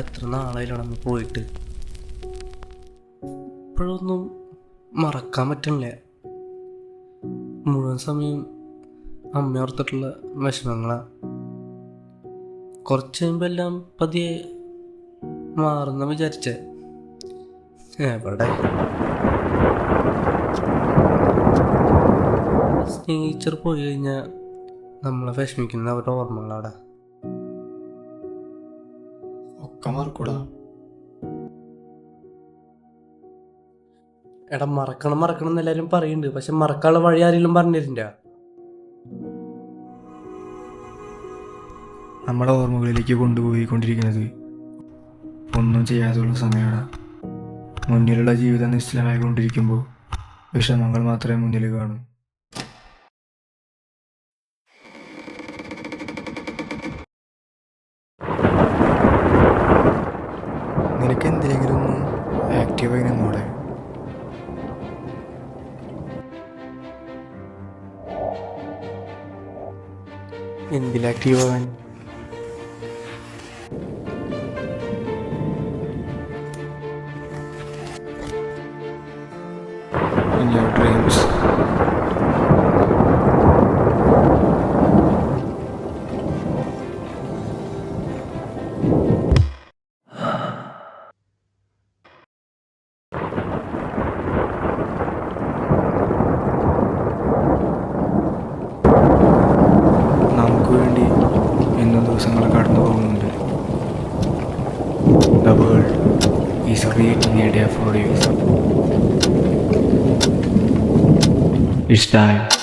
എത്ര നാളായില്ല നമ്മൾ പോയിട്ട്. ഇപ്പോഴൊന്നും മറക്കാൻ പറ്റില്ല. മുഴുവൻ സമയം അമ്മ ഓർത്തിട്ടുള്ള വിഷമങ്ങളാണ്. കുറച്ച് കഴിയുമ്പോൾ എല്ലാം പതിയെ മാറുന്ന വിചാരിച്ചേ. എവിടെ സ്നേഹിച്ചർ പോയി കഴിഞ്ഞാൽ നമ്മളെ വിഷമിക്കുന്ന അവരുടെ ഓർമ്മകളാടാ. ഒക്കെ മറക്കൂടാ. എടാ മറക്കണം എന്ന് എല്ലാവരും പറയുന്നുണ്ട്, പക്ഷെ മറക്കാനുള്ള വഴി ആരെങ്കിലും പറഞ്ഞിട്ടില്ല. നമ്മളെ ഓർമ്മകളിലേക്ക് കൊണ്ടുപോയിക്കൊണ്ടിരിക്കുന്നത് ഒന്നും ചെയ്യാതുള്ള സമയമാണ്. മുന്നിലുള്ള ജീവിതം നിശ്ചലമായിക്കൊണ്ടിരിക്കുമ്പോൾ വിഷമങ്ങൾ മാത്രമേ മുന്നിൽ കാണൂ. നിനക്ക് എന്തിനെങ്കിലും ഒന്ന് ആക്റ്റീവായി നിന്നോടെ. എന്തിലാക്റ്റീവാകാൻ? In your dreams. നമുക്ക് വേണ്ടി എന്നും ദിവസങ്ങൾ കടന്നു പോകുന്നുണ്ട്. The world is creating a day for you. It's time.